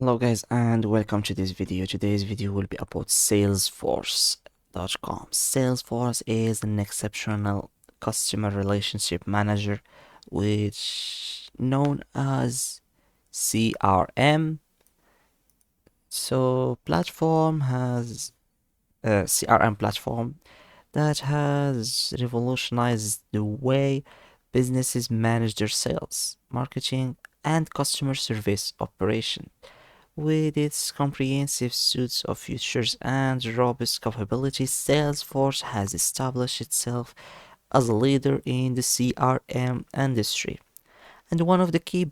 Hello guys and welcome to this video. Today's video will be about Salesforce.com. Salesforce is an exceptional customer relationship manager which known as CRM. So platform has a CRM platform that has revolutionized the way businesses manage their sales, marketing and customer service operation. With its comprehensive suite of features and robust capabilities, Salesforce has established itself as a leader in the CRM industry. And one of the key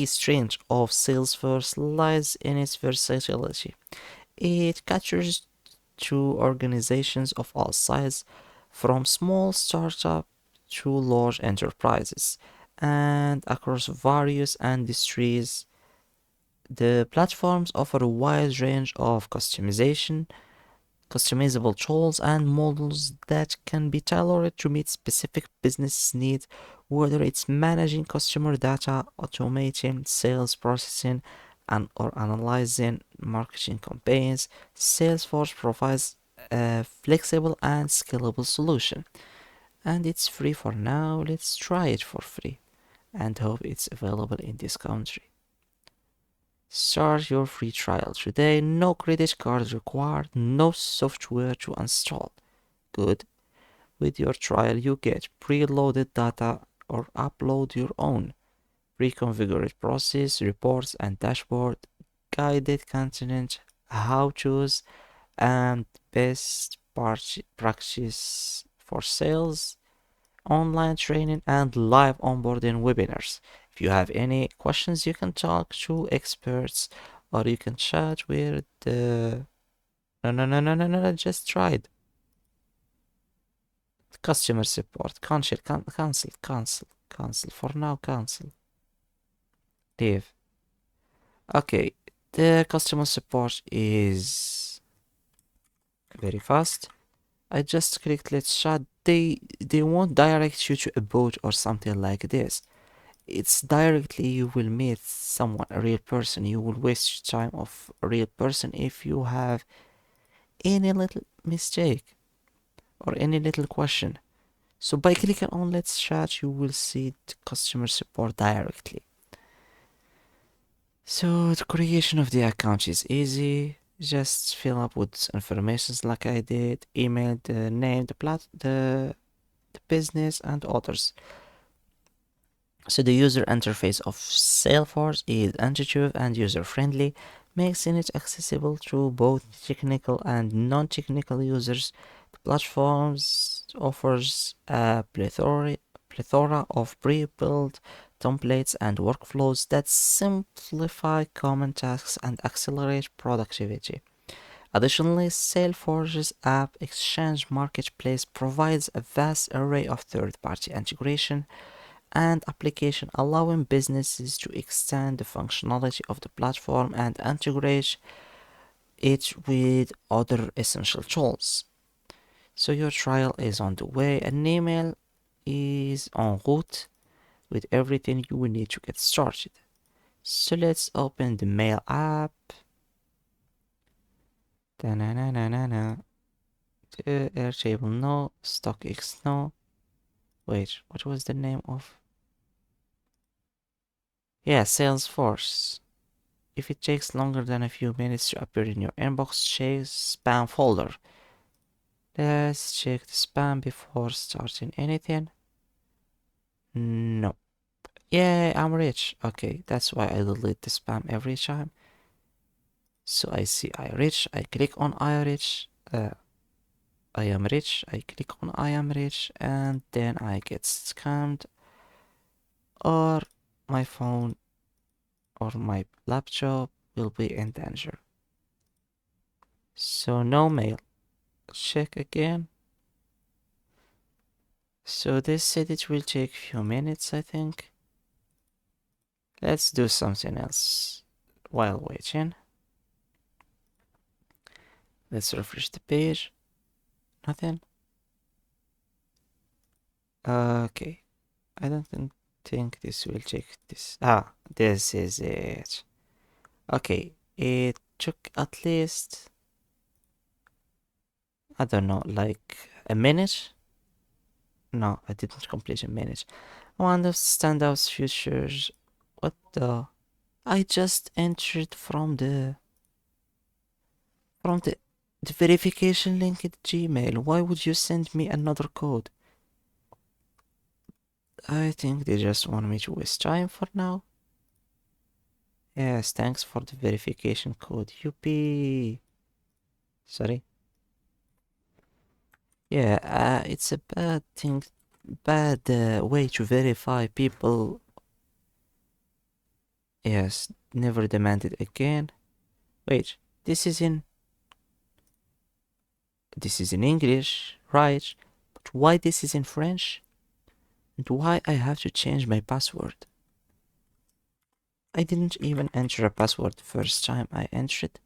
strengths of Salesforce lies in its versatility. It caters to organizations of all sizes, from small startups to large enterprises, and across various industries. The platforms offer a wide range of customizable tools and models that can be tailored to meet specific business needs, whether it's managing customer data, automating sales processing, or analyzing marketing campaigns. Salesforce provides a flexible and scalable solution. And it's free for now. Let's try it for free and hope it's available in this country. Start your free trial today. No credit card required, no software to install. Good. With your trial, you get preloaded data or upload your own pre-configured process, reports and dashboard, guided content, how-tos, and best practice for sales, online training, and live onboarding webinars. If you have any questions, you can talk to experts or you can chat with the... No, just try it. Customer support. Cancel. For now, cancel. Leave. Okay, the customer support is very fast. I just clicked let's chat. They won't direct you to a bot or something like this. It's directly you will meet someone, a real person. You will waste time of a real person if you have any little mistake or any little question. So by clicking on let's chat, you will see the customer support directly. So the creation of the account is easy. Just fill up with information like I did, email, the name, the business and others. So the user interface of Salesforce is intuitive and user-friendly, making it accessible to both technical and non-technical users. The platform offers a plethora of pre-built templates and workflows that simplify common tasks and accelerate productivity. Additionally, Salesforce's App Exchange Marketplace provides a vast array of third-party integration and application, allowing businesses to extend the functionality of the platform and integrate it with other essential tools. So your trial is on the way. An email is en route with everything you will need to get started. So let's open the mail app. The Airtable no, StockX no. Wait, what was the name of? Yeah, Salesforce. If it takes longer than a few minutes to appear in your inbox, check spam folder. Let's check the spam before starting anything. No. Yeah, I'm rich. Okay, that's why I delete the spam every time. So I see I rich. I click on I rich. I am rich. I click on I am rich, and then I get scammed, or my phone or my laptop will be in danger. So no mail. Check again. So this said it will take a few minutes, I think. Let's do something else while waiting. Let's refresh the page. Nothing. Okay. I don't think this will take this. Ah, this is it. Okay, it took at least, I don't know, like a minute? No, I didn't complete a minute. One of standouts features. What the? I just entered from the verification link at Gmail. Why would you send me another code? I think they just want me to waste time for now. Yes, thanks for the verification code. Yuppie. Sorry. Yeah, it's a bad thing, bad way to verify people. Yes, never demand it again. Wait, this is in English, right? But why this is in French? And why I have to change my password? I didn't even enter a password the first time I entered.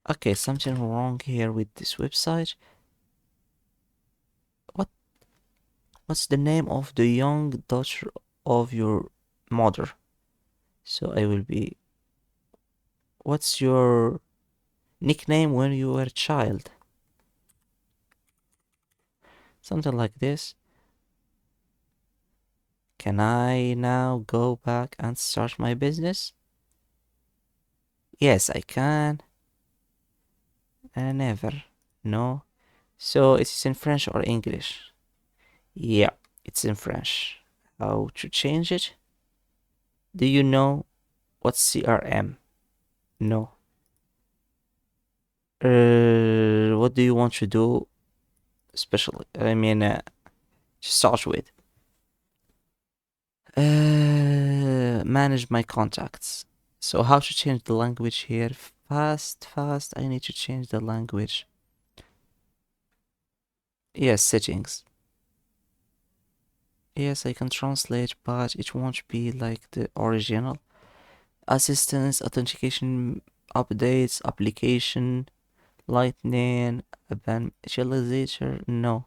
Okay, something wrong here with this website. What's the name of the young daughter of your mother? So I will be. What's your nickname when you were a child? Something like this. Can I now go back and start my business? Yes, I can. Never. No. So it is in French or English? Yeah, it's in French. How to change it? Do you know what's CRM? No. What do you want to do especially? I mean, to start with. Manage my contacts. So how to change the language here? Fast. I need to change the language. Yes, settings. Yes, I can translate, but it won't be like the original. Assistance, authentication, updates, application, lightning, evangelizer, no.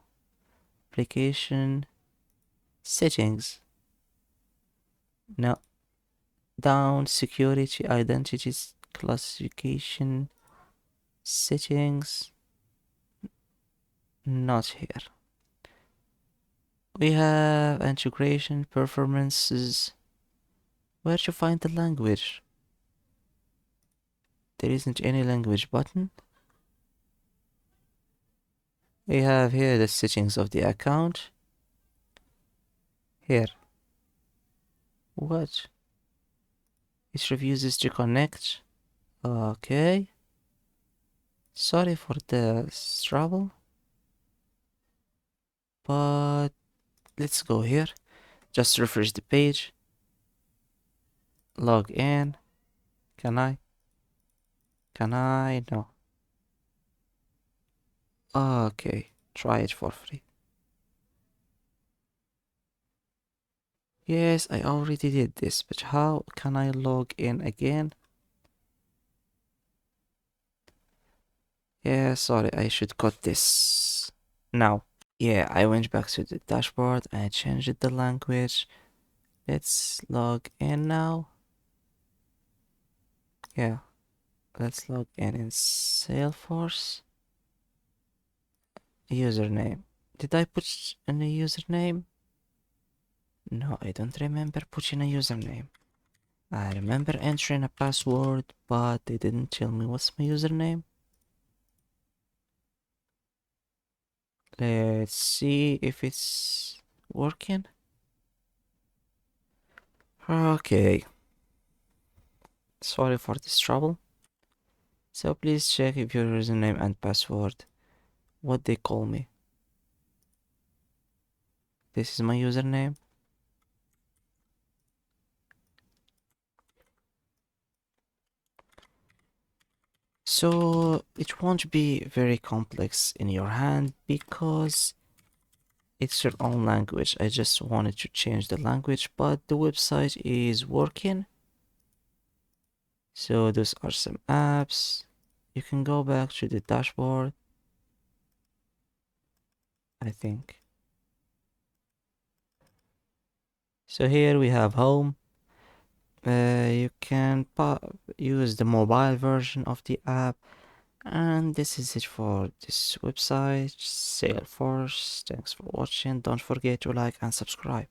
Application, settings, no. Down, security, identities, classification, settings, not here. We have integration, performances. Where to find the language? There isn't any language button. We have here the settings of the account. Here. What? It refuses to connect. Okay. Sorry for the trouble. But let's go here. Just refresh the page. Log in. Can I? No. Okay. Try it for free. Yes, I already did this, but how can I log in again? Yeah, sorry, I should cut this now. Yeah, I went back to the dashboard and I changed the language. Let's log in now. Yeah, let's log in Salesforce. Username. Did I put in a username? No, I don't remember putting a username. I remember entering a password, but they didn't tell me what's my username. Let's see if it's working. Okay. Sorry for this trouble. So please check if your username and password, what they call me. This is my username. So it won't be very complex in your hand because it's your own language. I just wanted to change the language, but the website is working. So those are some apps. You can go back to the dashboard, I think. So here we have home. can use the mobile version of the app. And this is it for this website, Salesforce. Thanks for watching. Don't forget to like and subscribe.